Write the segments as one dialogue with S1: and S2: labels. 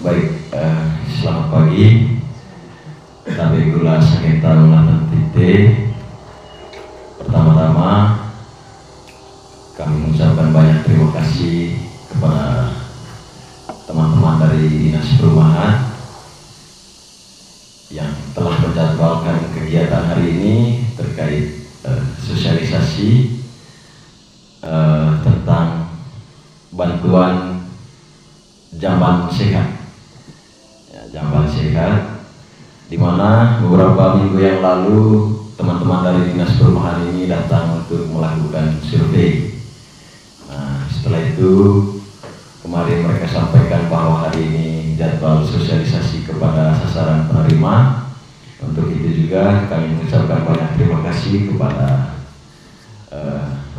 S1: Baik, selamat pagi. Kami gula sengketa ulangan titik. Pertama-tama kami mengucapkan banyak terima kasih kepada teman-teman dari Dinas Perumahan yang telah menjadwalkan kegiatan hari ini terkait sosialisasi tentang bantuan jamban sehat. Jamban sehat, di mana beberapa minggu yang lalu teman-teman dari Dinas Perumahan ini datang untuk melakukan survei. Nah, setelah itu kemarin mereka sampaikan bahwa hari ini jadwal sosialisasi kepada sasaran penerima. Untuk itu juga kami mengucapkan banyak terima kasih kepada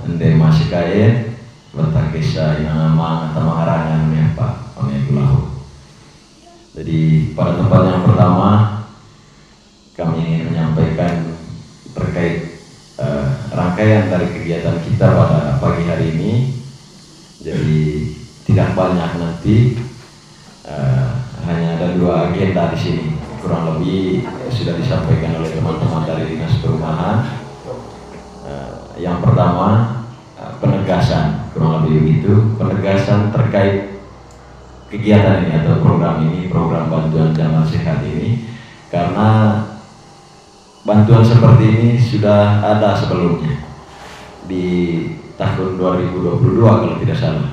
S1: Endema Sikaen, Letak Kesa yang nama Tamaharangan ya Pak Omegulahu. Jadi pada tempat yang pertama kami ingin menyampaikan terkait rangkaian dari kegiatan kita pada pagi hari ini. Jadi tidak banyak nanti, hanya ada 2 agenda di sini. Kurang lebih sudah disampaikan oleh teman-teman dari Dinas Perumahan. Yang pertama penegasan, kurang lebih begitu, penegasan terkait kegiatan ini atau program ini, program bantuan jamban sehat ini, karena bantuan seperti ini sudah ada sebelumnya di tahun 2022 kalau tidak salah,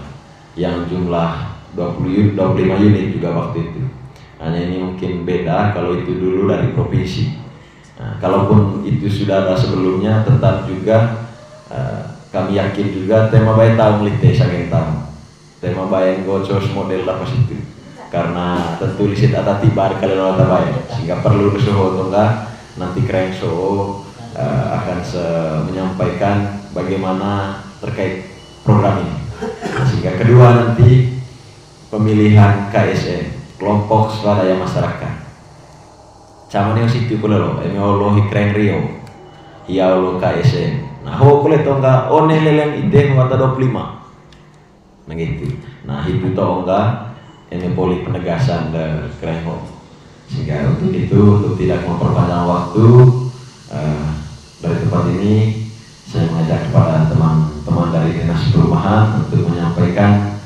S1: yang jumlah 25 unit juga waktu itu. Hanya ini mungkin beda kalau itu dulu dari provinsi. Nah, kalaupun itu sudah ada sebelumnya, tetap juga kami yakin juga tema baik tahu melite saking tahu tema baik gocos model apa situ, karena tentu lisit ada tiba kalau ada baik sehingga perlu suhu atau enggak nanti keren so akan menyampaikan bagaimana terkait program ini. Sehingga kedua nanti pemilihan KSN, kelompok swadaya masyarakat. Caman yang situ pula loh, ini Allah keren Rio, ya Allah KSN. Nah, ho boleh toh enggak one leleng ide wata 25. Nah gitu. Nah itu toh enggak ini poli penegasan dari keren ho. Sehingga untuk itu, untuk tidak memperpanjang waktu dari tempat ini, saya mengajak kepada teman-teman dari Dinas Perumahan untuk menyampaikan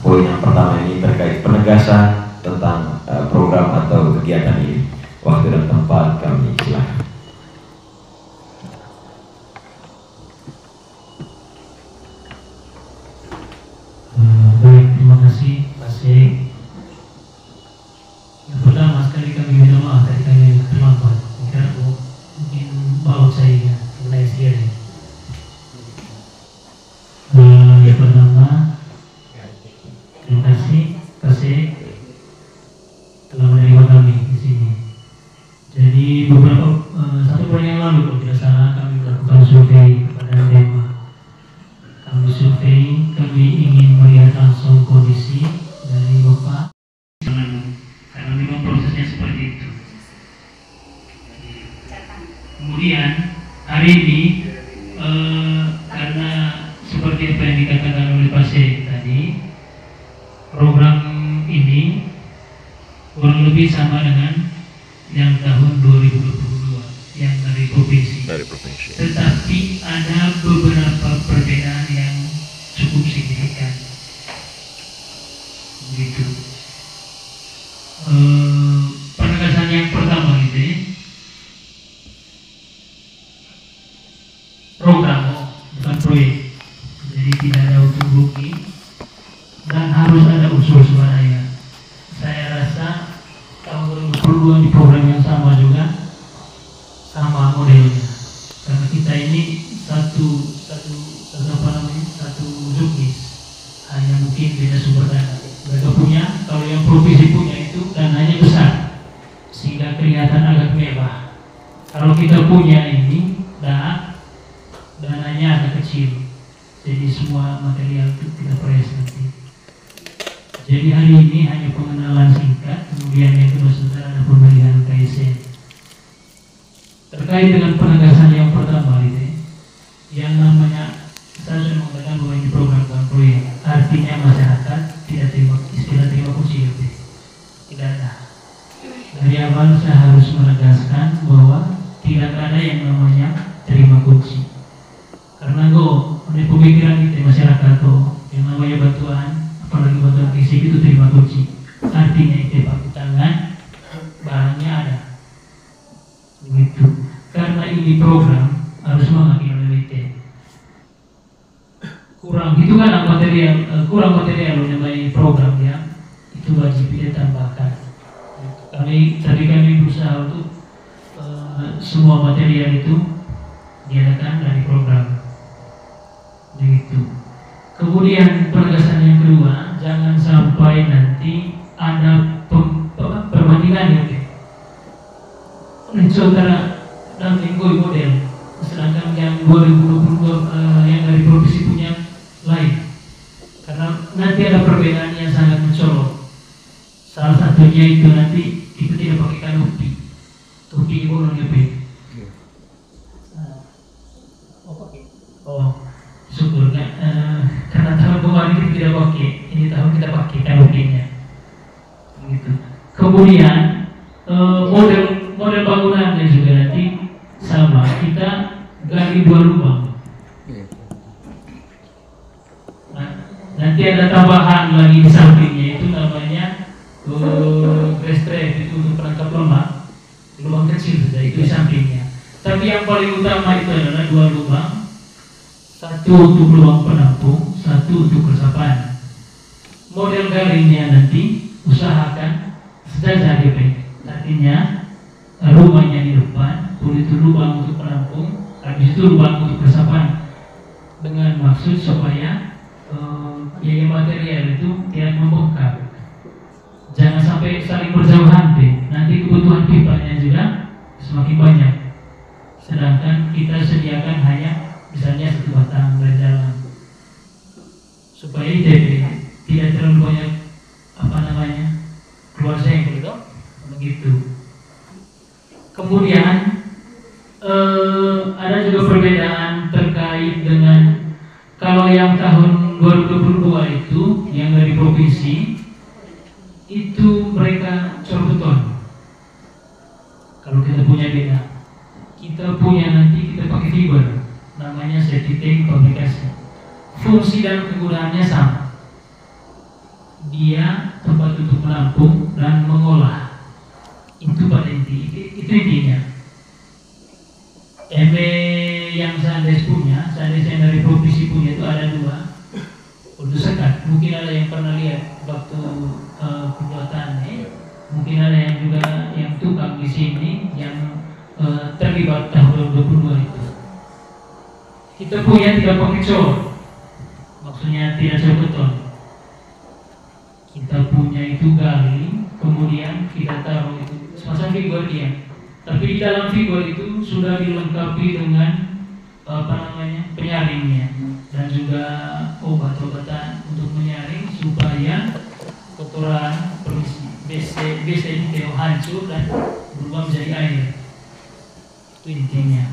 S1: poin yang pertama ini terkait penegasan tentang program atau kegiatan ini. Waktu dan tempat kami silakan.
S2: Baik, terima kasih Mas Syekh. Yang pertama sekali kami minta maaf tadi kami terlambat. Mungkin bawa saya mengenai sendiri. Yang pertama, terima kasih Pak Syekh telah menerima kami di sini. Jadi beberapa 1 bulan yang lalu kalau tidak salah kami melakukan survei kepada Endema. Kami survei, kami ingin melihat langsung kondisi dari Bapak, karena memang prosesnya seperti itu. Kemudian hari ini karena seperti apa yang dikatakan oleh Pak Syekh tadi, program ini kurang lebih sama dengan yang tahun 2022 yang dari provinsi. Tetapi ada beberapa perbedaan yang cukup signifikan. Begitu. Penegasan yang pertama itu program, bukan proyek. Jadi tidak ada unsur rugi dan harus ada unsur swadaya. Saya rasa tahun 2022 di program yang sama juga sama modelnya. Karena kita ini satu juknis, hanya mungkin beda sumber dana. Mereka punya, kalau yang provinsi punya itu dananya besar, sehingga kelihatan agak mewah. Kalau kita punya ini, dananya agak kecil, jadi semua material itu kita press nanti. Jadi hari ini hanya pengenalan singkat, kemudian yang kedua sebentar ada pemilihan KSN. Terkait dengan penegasan yang pertama ini, yang namanya saya sudah mengatakan bahwa ini program bukan proyek, artinya masyarakat tidak terima istilah terima kunci. awal saya harus menegaskan bahwa tidak ada yang namanya terima kunci. Karena oleh pemikiran kita masyarakat yang namanya bantuan, apalagi bantuan fisik itu terima kunci. Artinya itu pakai tangan, barangnya ada. Begitu. Karena ini program harus mengambil WT. Kurang itu kan material, kurang material namanya program ya. Itu wajib kita tambahkan. Kami berusaha untuk semua material itu diadakan dari program. Begitu. Kemudian penegasan yang kedua, jangan sampai nanti ada perbandingan ya. Saudara dan lingkup model, sedangkan yang 2022 yang dari provinsi punya lain. Karena nanti ada perbedaan yang sangat mencolok. Salah satunya itu nanti kita tidak pakai kanopi, topi bolong DP. Syukur kan? Karena tahun kemarin kita tidak pakai, ini tahun kita pakai kanopinya. Gitu. Kemudian model bangunannya juga nanti sama, kita gali 2 lubang. Nah, nanti ada tambahan lagi di sampingnya, itu namanya restrap, itu untuk penangkap lemak, lubang kecil saja itu di sampingnya. Tapi yang paling utama itu adalah 2 lubang, satu untuk lubang penampung, satu untuk resapan. Model galingnya nanti usahakan sejajar DP, artinya rumahnya di depan, itu lubang untuk penampung, habis itu lubang untuk resapan, dengan maksud supaya biaya material itu tidak membengkak. Jangan sampai saling berjauhan, nanti kebutuhan pipanya juga semakin banyak. Sedangkan kita sediakan hanya misalnya 1 batang dari dalam, supaya ITP tidak terlalu banyak keluar sengkol itu, begitu. Kemudian ada juga perbedaan terkait dengan kalau yang tahun 2022 itu yang dari provinsi itu mereka cor beton. Kalau kita punya beda, kita punya nanti kita pakai fiber, namanya safety tank fabrikasi. Fungsi dan kegunaannya sama. Dia tempat untuk menampung dan mengolah. Itu pada itu intinya. Yang Sandes punya, Sandes yang dari provinsi punya itu ada 2 untuk sekat. Mungkin ada yang pernah lihat waktu pembuatannya. Mungkin ada yang juga yang tukang di sini yang terlibat tahun 2022 itu. Kita punya tidak pakai cor, maksudnya tidak cor beton. Kita punya itu gali, kemudian kita taruh itu semacam figur dia. Tapi di dalam figur itu sudah dilengkapi dengan penyaringnya dan juga obat-obatan untuk menyaring supaya kotoran BC ini tidak hancur dan berubah menjadi air. Itu intinya.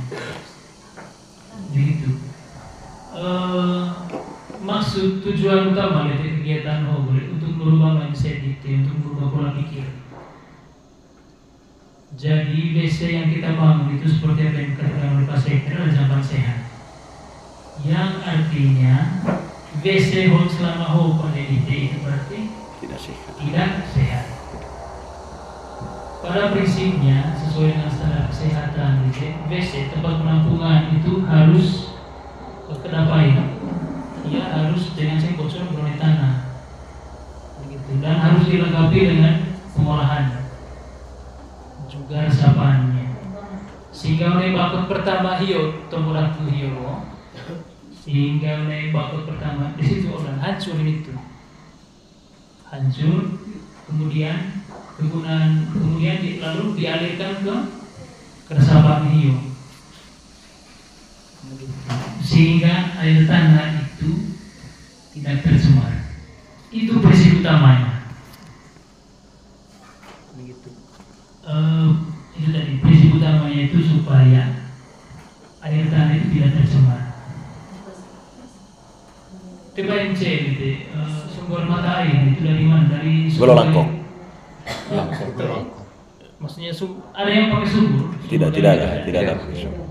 S2: Begitu. Maksud tujuan utama dari kegiatan Hogol untuk merubah mindset itu, untuk merubah pola pikir. Jadi BC yang kita bangun itu seperti apa yang dikatakan oleh Pak Sekretari adalah jamban sehat, yang artinya BC selama Hogol itu berarti tidak sehat. Pada prinsipnya sesuai dengan standar kesehatan BC tempat penampungan itu harus kedapai, ia harus dengan bocor beroleh tanah, begitu, dan harus dilengkapi dengan pengolahan juga resapannya, sehingga oleh bakut pertama hiyo tomuratu hiyo, sehingga oleh bakut pertama di situ orang hancur itu hancur, kemudian lalu dialirkan ke resapan hiyo, sehingga air tanah itu tidak tercemar. Itu prinsip utamanya. Begitu. Itu tadi prinsip utamanya itu supaya air tanah itu tidak tercemar. TPMC gitu, sumber mata air itu dari mana? Dari
S3: Gololangko.
S2: Maksudnya ada yang pakai sumur?
S1: Tidak ada pakai sumur.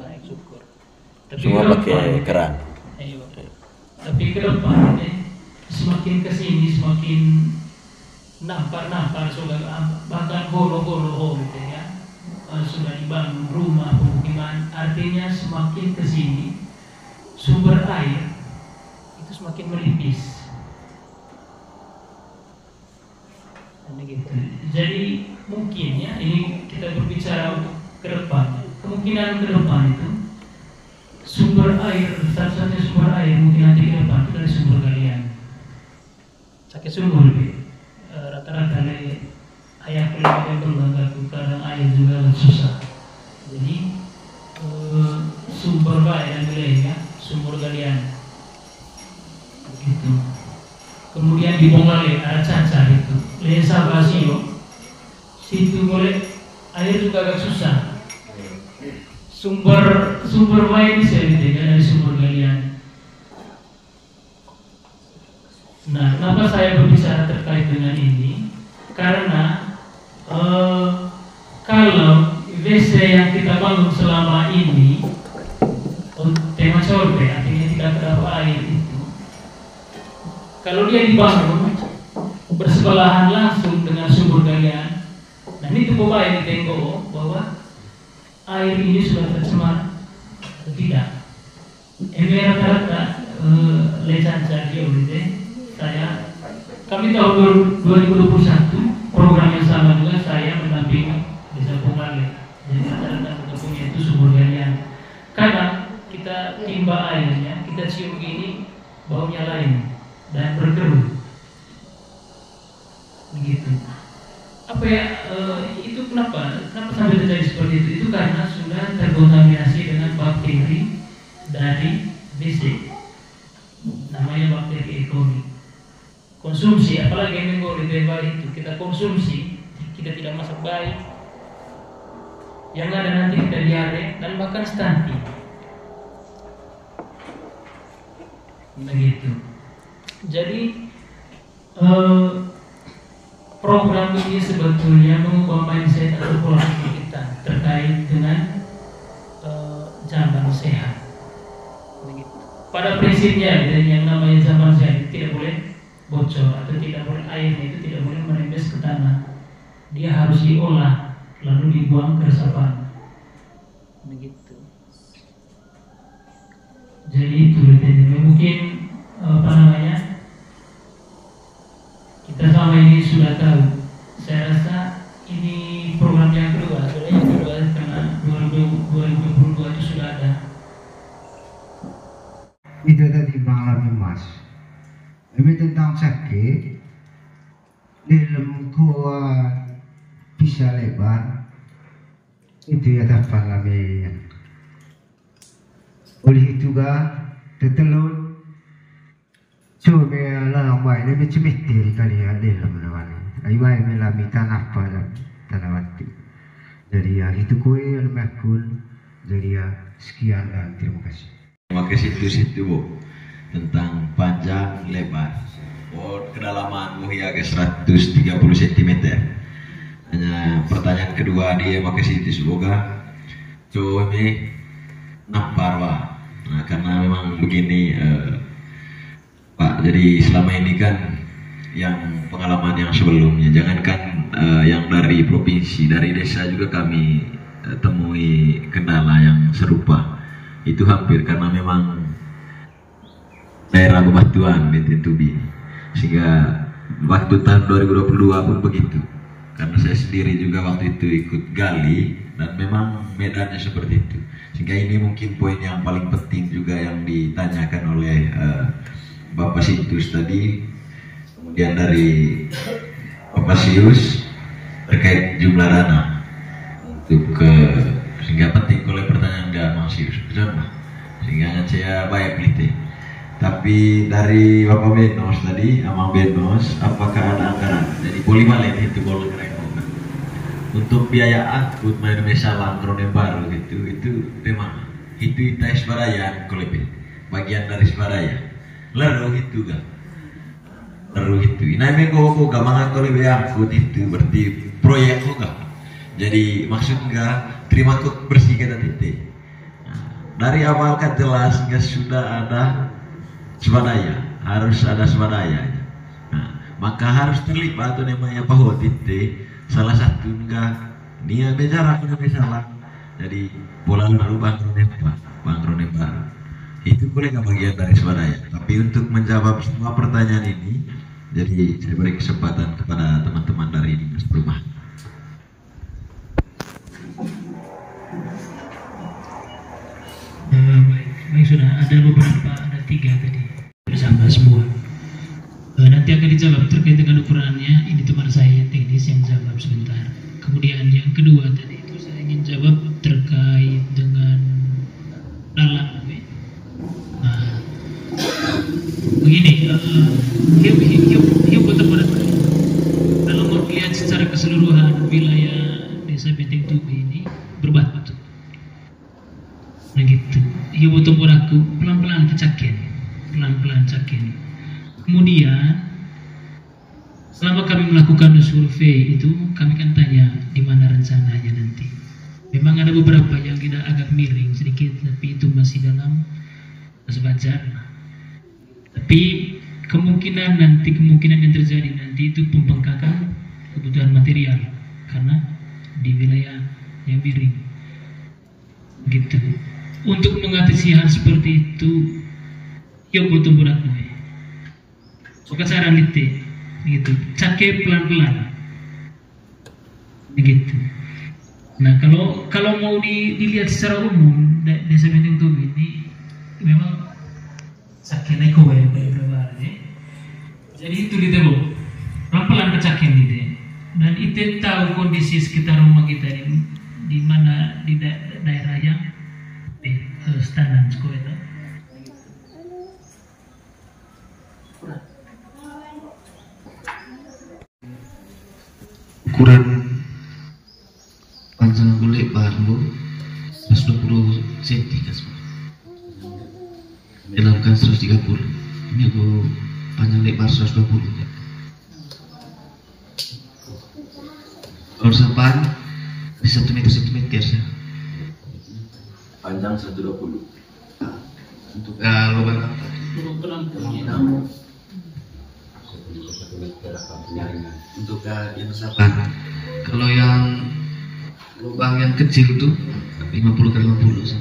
S2: Tapi
S1: Semua pakai keran.
S2: Ayo. Tapi ke depan semakin kesini semakin nampar bahkan holo gitu ya. Sudah dibangun rumah pemukiman, artinya semakin kesini sumber air itu semakin menipis. Gitu. Jadi mungkin ya ini kita berbicara untuk ke depan. Kemungkinan ke depan itu sumber air, satu-satunya sumber air mungkin nanti ke depan itu dari sumber galian. Sakit sumur lebih rata-rata dari ayah keluarga berlanggaku kadang air juga susah. Jadi sumber air yang ya sumber galian begitu. Kemudian di Bonggale ada cacar itu, Lesa Basio, situ boleh air juga agak susah. Sumber air bisa dari sumber galian. Nah, kenapa saya berbicara terkait dengan ini? Karena kalau WC yang kita bangun selama ini, tema colpe, artinya tidak terdapat air itu. Kalau dia dibangun bersebelahan langsung dengan sumber galian, nah ini cukup baik ditengok bahwa air ini sudah tercemar atau tidak. Rata-rata lecanca kami tahun 2021 program yang sama juga saya mendampingi desa Bonggale. Jadi rata-rata kita punya itu sumber galian. Kadang kita timba airnya, kita cium gini baunya lain dan berkerut begitu. Apa ya itu kenapa sampai terjadi seperti itu? Itu karena sudah terkontaminasi dengan bakteri dari WC, namanya bakteri E. coli. Konsumsi, apalagi yang menggoreng itu kita konsumsi, kita tidak masak baik, yang ada nanti kita diare dan bahkan stunting begitu. Jadi program ini sebetulnya mengubah mindset atau pola pikir kita terkait dengan jamban sehat. Pada prinsipnya yang namanya jamban sehat tidak boleh bocor atau tidak boleh airnya itu tidak boleh merembes ke tanah. Dia harus diolah lalu dibuang ke resapan. Begitu. Jadi itu mungkin kita selama ini sudah tahu. Saya rasa ini program yang kedua, karena 2022 itu sudah ada.
S3: Itu tadi Bang Labi Mas. Ini tentang sakit di dalam bisa lebar itu ya dapat Labi. Oleh itu juga tetelur coba lah baik lebih cemetir kali ya dalam lawan. Ayo baik melami tanah pada tanah mati. Jadi ya itu kue yang makul. Jadi ya sekian dan terima kasih.
S1: Pakai situ-situ Bu tentang panjang lebar. Kedalaman ya ke 130 cm. Hanya pertanyaan kedua dia pakai situ semoga coba ini nampar Pak. Nah, karena memang begini Pak, jadi selama ini kan yang pengalaman yang sebelumnya, jangankan yang dari provinsi, dari desa juga kami temui kendala yang serupa. Itu hampir karena memang daerah bebatuan BTTB, sehingga waktu tahun 2022 pun begitu. Karena saya sendiri juga waktu itu ikut gali dan memang medannya seperti itu. Sehingga ini mungkin poin yang paling penting juga yang ditanyakan oleh Bapak Situs tadi, kemudian dari Bapak Sius terkait jumlah dana untuk sehingga penting oleh pertanyaan nggak Bang Sius, betul Pak? Sehingga saya baik peliti. Tapi dari Bapak Benos tadi, Amang Benos, apakah ada anggaran? Jadi boleh balik itu boleh keren untuk biaya angkut main mesalang krone baru gitu, itu tema itu kita Isbaraya kolebe bagian dari Isbaraya lalu itu kan lalu itu ini memang kok gak mangan kolebe angkut itu berarti proyek kok gak Jadi maksud enggak terima kok bersih kita titik. Dari awal kan jelas enggak sudah ada swadaya, harus ada swadaya. Maka harus terlibat atau namanya bahwa titik salah satu enggak dia bicara aku salah. Jadi pola baru bangkrone baru. Itu boleh nggak bagian dari swadaya. Tapi untuk menjawab semua pertanyaan ini, jadi saya beri kesempatan kepada teman-teman dari Dinas Perumahan.
S2: Baik, sudah ada beberapa, ada 3 tadi bersama semua. Nanti akan dijawab terkait dengan ukurannya. Ini teman saya yang teknis yang jawab sebentar. Kemudian yang kedua tadi itu saya ingin jawab terkait dengan dalam. Begini, hiu betul-betul kalau mau lihat secara keseluruhan wilayah desa Benteng Tubi ini berbatu. Nah gitu, hiu betul-betul aku pelan-pelan tercakin, Kemudian selama kami melakukan survei itu, kami kan tanya di mana rencananya nanti. Memang ada beberapa yang tidak agak miring sedikit, tapi itu masih dalam sebajar. Tapi kemungkinan yang terjadi nanti itu pembengkakan kebutuhan material karena di wilayah yang miring. Gitu. Untuk mengatasi hal seperti itu, yuk butuh berat gue. Suka saran gitu, cake pelan-pelan, begitu. Nah kalau mau dilihat secara umum desa Benteng Tubi ini memang cake naik kowe ya. Jadi itu ditelo pelan-pelan kecakin gitu. Dan itu tahu kondisi sekitar rumah kita di mana di daerah yang standar sekolah itu.
S4: Ukuran panjang lebar 120 cm kan, dalam kan 130. Ini aku panjang lebar 120. Kalau sampan di 1 meter ya.
S1: Panjang 120.
S4: Untuk lubang apa? Untuk yang sampan. Kalau yang lubang yang kecil itu 50 kali 50.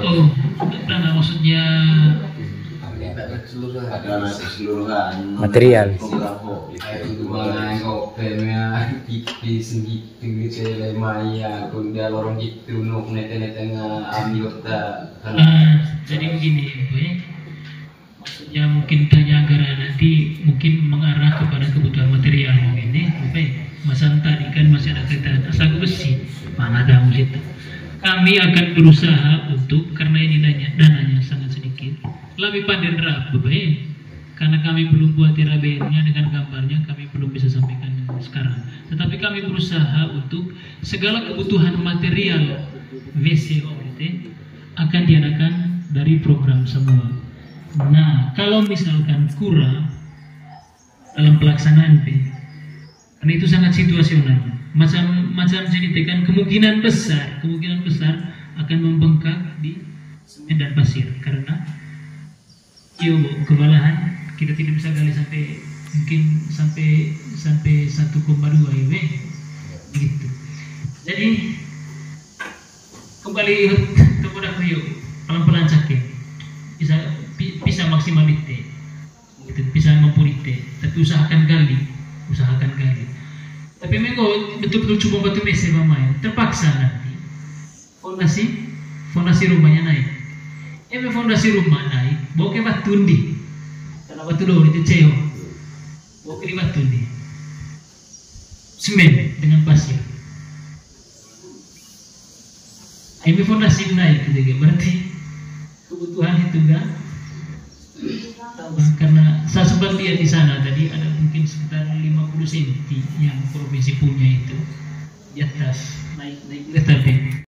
S2: Oh, nah maksudnya
S1: keseluruhan
S5: material.
S2: Jadi begini, Bu ya. Maksudnya mungkin tanya anggaran nanti mungkin mengarah kepada kebutuhan material mungkin ya. Masa tadi kan masih ada kereta sagu besi, mana ada musik. Kami akan berusaha untuk, karena ini dananya sangat sedikit, lebih pandai nerap, karena kami belum buat TRBN-nya dengan gambarnya, kami belum bisa sampaikan sekarang. Tetapi kami berusaha untuk segala kebutuhan material WC akan diadakan dari program semua. Nah, kalau misalkan kurang dalam pelaksanaan karena itu sangat situasional. Macam ceritakan kemungkinan besar akan membengkak di semen dan pasir karena kewalahan kita tidak bisa gali sampai 1,2 gitu. Jadi kembali kepada Rio pelan-pelan cakin bisa maksimal itu bisa memperite, tapi usahakan gali. Tapi memang betul-betul cuma batu mesin mamanya terpaksa nanti fondasi rumahnya naik. Fondasi rumah naik, bawa ke batu ndi, karena batu doang itu ceo, bawa ke batu ndi, semen dengan pasir. Ini fondasi naik gitu, berarti kebutuhan itu enggak tambah, karena saya sempat lihat di sana tadi ada mungkin sekitar 50 cm yang provinsi punya itu di atas naik tadi.